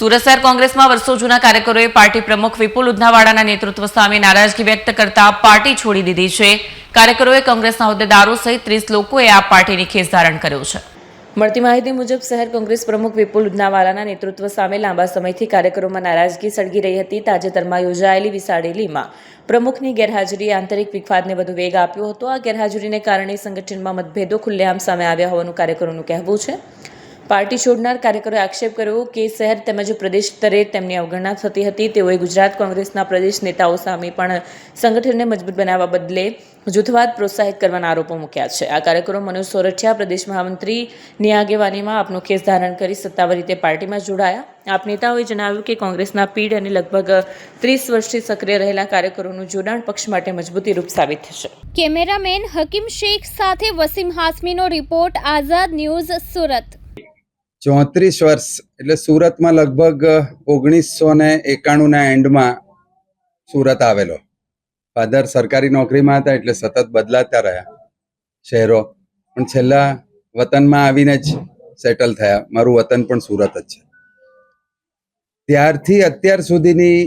સુરત શહેર કોંગ્રેસમાં વર્ષો જૂના કાર્યકરોએ પાર્ટી પ્રમુખ વિપુલ ઉધનાવાડાના નેતૃત્વ સામે નારાજગી વ્યક્ત કરતા પાર્ટી છોડી દીધી છે। કાર્યકરોએ કોંગ્રેસના હોદ્દેદારો સહિત 30 લોકોએ આ પાર્ટીની ખેસ ધારણ કર્યો છે। મળતી માહિતી મુજબ શહેર કોંગ્રેસ પ્રમુખ વિપુલ ઉધનાવાડાના નેતૃત્વ સામે લાંબા સમયથી કાર્યકરોમાં નારાજગી સળગી રહી હતી। તાજેતરમાં યોજાયેલી વિશાળ રેલીમાં પ્રમુખની ગેરહાજરીએ આંતરિક વિવાદને વધુ વેગ આપ્યો હતો। આ ગેરહાજરીને કારણે સંગઠનમાં મતભેદો ખુલ્લેઆમ સામે આવ્યા હોવાનું કાર્યકરોનું કહેવું છે। પાર્ટી છોડનાર કાર્યકરોએ આક્ષેપ કર્યો કે શહેર તેમજ પ્રદેશ સ્તરે તેમની અવગણના થતી હતી। તેઓએ ગુજરાત કોંગ્રેસના પ્રદેશ નેતાઓ સામે પણ સંગઠનને મજબૂત બનાવવા બદલે જૂથવાદ પ્રોત્સાહિત કરવાના આરોપો મૂક્યા છે। આ કાર્યકરો મનોજ સોરઠિયા પ્રદેશ મહામંત્રીની આગેવાનીમાં આપનો કેસ ધારણ કરી સત્તાવાર રીતે પાર્ટીમાં જોડાયા। આપ નેતાઓએ જણાવ્યું કે કોંગ્રેસના પીઢ અને લગભગ 30 વર્ષથી સક્રિય રહેલા કાર્યકરોનું જોડાણ પક્ષ માટે મજબૂતી રૂપ સાબિત થશે। કેમેરામેન હકીમ શેખ સાથે વસીમ હાસમીનો રિપોર્ટ, આઝાદ ન્યૂઝ, સુરત। 34 વર્ષ એટલે સુરતમાં લગભગ 1991 ના એન્ડમાં સુરત આવેલો। ફાધર સરકારી નોકરીમાં હતા એટલે સતત બદલાતા રહ્યા શહેરો, પણ છેલ્લા વતનમાં આવીને જ સેટલ થયા। મારું વતન પણ સુરત જ છે। ત્યારથી અત્યાર સુધીની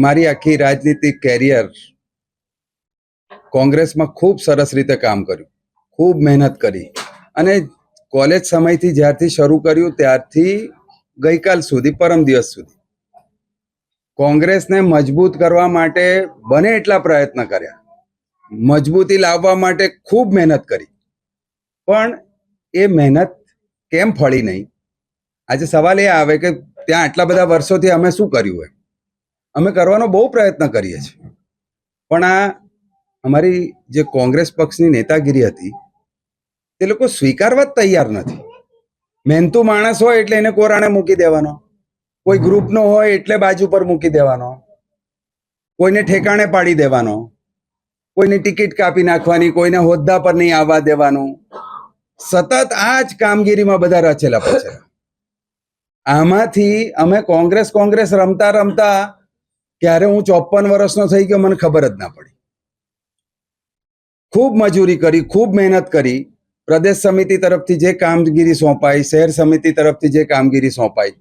મારી આખી રાજનીતિક કેરિયર કોંગ્રેસમાં ખૂબ સરસ રીતે કામ કર્યું, ખૂબ મહેનત કરી, અને કોલેજ સમયથી જ્યારથી શરૂ કર્યું ત્યારથી ગઈકાલ સુધી, પરમ દિવસ સુધી કોંગ્રેસને મજબૂત કરવા માટે બને એટલા પ્રયત્ન કર્યા, મજબૂતી લાવવા માટે ખૂબ મહેનત કરી, પણ એ મહેનત કેમ ફળી નહીં? આજે સવાલ એ આવે કે ત્યાં આટલા બધા વર્ષોથી અમે શું કર્યું હોય? અમે કરવાનો બહુ પ્રયત્ન કરીએ છીએ, પણ આ અમારી જે કોંગ્રેસ પક્ષની નેતાગીરી હતી તે લોકો સ્વીકારવા જ તૈયાર નથી। મહેનતુ માણસ હોય એટલે એને કોરાણે મૂકી દેવાનો, કોઈ ગ્રુપનો હોય એટલે બાજુ પર મૂકી દેવાનો, કોઈને ઠેકાણે પાડી દેવાનો, કોઈની ટિકિટ કાપી નાખવાની, કોઈને હોદ્દા પર નહીં આવવા દેવાનું। સતત આ જ કામગીરીમાં બધા રચેલા પછેલા। આમાંથી અમે કોંગ્રેસ રમતા રમતા ક્યારે હું 54 વર્ષનો થઈ ગયો મને ખબર જ ના પડી। ખૂબ મજૂરી કરી, ખૂબ મહેનત કરી। પ્રદેશ સમિતિ તરફથી જે કામગીરી સોંપાઈ, શહેર સમિતિ તરફથી જે કામગીરી સોંપાઈ,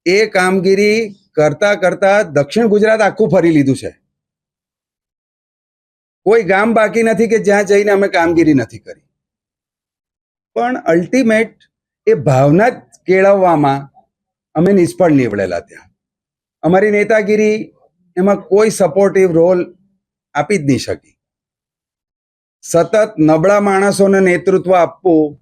એ કામગીરી કરતા કરતા દક્ષિણ ગુજરાત આખું ફરી લીધું છે। કોઈ ગામ બાકી નથી કે જ્યાં જઈને અમે કામગીરી નથી કરી, પણ અલ્ટિમેટ એ ભાવના જ કેળવવામાં અમે નિષ્ફળ નીવડેલા। ત્યાં અમારી નેતાગીરી એમાં કોઈ સપોર્ટિવ રોલ આપી જ નહીં શકી। સતત નબળા માણસોને નેતૃત્વ આપવું,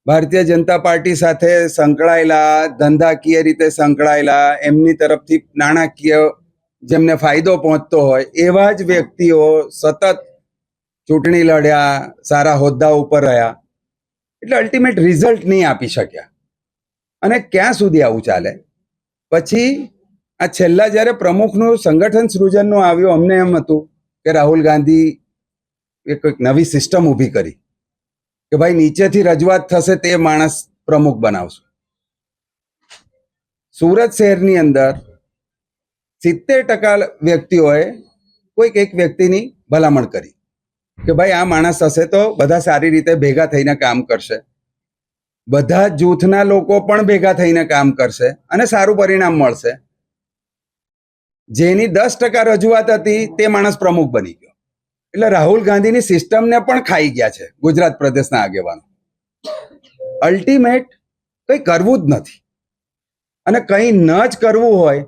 ભારતીય જનતા પાર્ટી સાથે સંકળાયેલા, ધંધાકીય રીતે સંકળાયેલા, એમની તરફથી નાણાકીય જેમને ફાયદો પહોંચતો હોય એવા જ વ્યક્તિઓ સતત ચૂંટણી લડ્યા, સારા હોદ્દા ઉપર રહ્યા, એટલે અલ્ટિમેટ રિઝલ્ટ નહીં આપી શક્યા। અને ક્યાં સુધી આવું ચાલે? પછી આ છેલ્લા જ્યારે પ્રમુખનું સંગઠન સૃજનનું આવ્યું, અમને એમ હતું કે રાહુલ ગાંધી એ કોઈક નવી સિસ્ટમ ઊભી કરી કે ભાઈ નીચેથી રજૂઆત થશે તે માણસ પ્રમુખ બનાવશું। સુરત શહેરની અંદર 70% વ્યક્તિઓએ કોઈક એક વ્યક્તિની ભલામણ કરી કે ભાઈ આ માણસ હશે તો બધા સારી રીતે ભેગા થઈને કામ કરશે, બધા જૂથના લોકો પણ ભેગા થઈને કામ કરશે અને સારું પરિણામ મળશે। જેની 10% રજૂઆત હતી તે માણસ પ્રમુખ બની ગયો। એટલે રાહુલ ગાંધીની સિસ્ટમને પણ ખાઈ ગયા છે ગુજરાત પ્રદેશના આગેવાનો। અલ્ટિમેટ કંઈ કરવું જ નથી, અને કંઈ ન જ કરવું હોય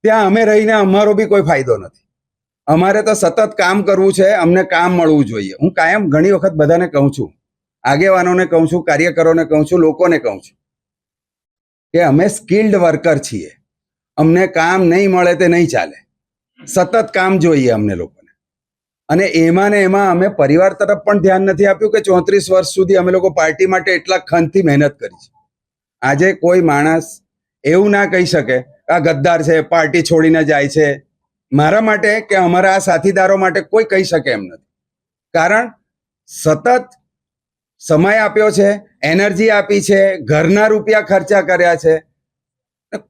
ત્યાં અમે રહીને અમારો બી કોઈ ફાયદો નથી। અમારે તો સતત કામ કરવું છે, અમને કામ મળવું જોઈએ। હું કાયમ ઘણી વખત બધાને કહું છું, આગેવાનોને કહું છું, કાર્યકરોને કહું છું, લોકોને કહું છું કે અમે સ્કિલ્ડ વર્કર છીએ, અમને કામ નહીં મળે તે નહીં ચાલે, સતત કામ જોઈએ અમને લોકોને। અને એમાં ને એમાં અમે પરિવાર તરફ પણ ધ્યાન નથી આપ્યું કે 34 વર્ષ સુધી અમે લોકો પાર્ટી માટે એટલા ખંતથી મહેનત કરી છે। આજે કોઈ માણસ એવું ના કહી શકે આ ગદ્દાર છે, પાર્ટી છોડીને જાય છે। મારા માટે કે અમારા આ સાથીદારો માટે કોઈ કહી શકે એમ નથી, કારણ સતત સમય આપ્યો છે, એનર્જી આપી છે, ઘરના રૂપિયા ખર્ચા કર્યા છે,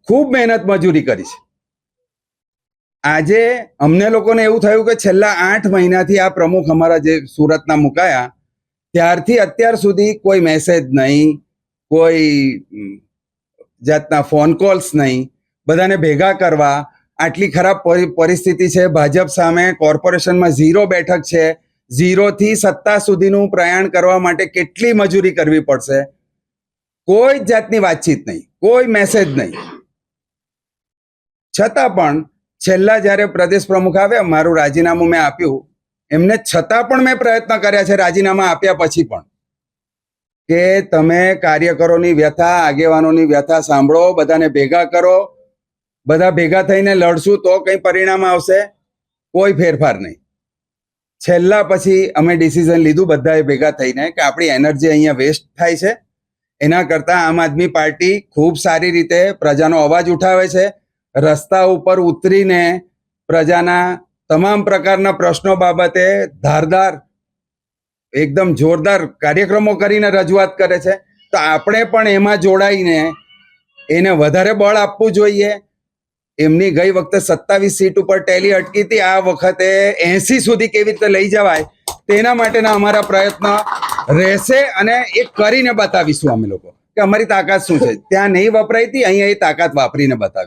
ખૂબ મહેનત મજૂરી કરી છે। આજે અમને લોકોને એવું થયું કે છેલ્લા 8 મહિનાથી આ પ્રમુખ અમારા જે સુરતના મુકાયા ત્યારથી અત્યાર સુધી કોઈ મેસેજ નહીં, કોઈ જાતના ફોન કોલ્સ નહીં, બધાને ભેગા કરવા. આટલી ખરાબ પરિસ્થિતિ છે ભાજપ સામે, કોર્પોરેશનમાં 0 બેઠક છે, 0 થી સત્તા સુધીનું પ્રયાણ કરવા માટે કેટલી મજૂરી કરવી પડશે, કોઈ જ જાતની વાતચીત નહીં, કોઈ મેસેજ નહીં. છતાં પણ છેલ્લા જ્યારે પ્રદેશ પ્રમુખ આવ્યા, મારું રાજીનામું મેં આપ્યું, એમને છતાં પણ મેં પ્રયત્ન કર્યા છે રાજીનામા આપ્યા પછી પણ, કે તમે કાર્યકરોની વ્યથા, આગેવાનોની વ્યથા સાંભળો, બધાને ભેગા કરો, બધા ભેગા થઈને લડશું તો કંઈ પરિણામ આવશે. કોઈ ફેરફાર નહીં. છેલ્લા પછી અમે ડિસિઝન લીધું બધાએ ભેગા થઈને કે આપણી એનર્જી અહીંયા વેસ્ટ થાય છે, એના કરતાં આમ આદમી પાર્ટી ખૂબ સારી રીતે પ્રજાનો અવાજ ઉઠાવે છે, રસ્તા ઉપર ઉતરીને પ્રજાના તમામ પ્રકારના પ્રશ્નો બાબતે ધારદાર, એકદમ જોરદાર કાર્યક્રમો કરીને રજૂઆત કરે છે. તો આપણે પણ એમાં જોડાઈને એને વધારે બળ આપવું જોઈએ. એમની ગઈ વખતે 27 સીટ ઉપર ટેલી અટકી હતી, આ વખતે 80 સુધી કેવી રીતે લઈ જવાય તેના માટેના અમારા પ્રયત્ન રહેશે, અને એ કરીને બતાવીશું અમે લોકો કે અમારી તાકાત શું છે. ત્યાં નહીં વપરાઈ હતી, અહીંયા એ તાકાત વાપરીને બતાવી.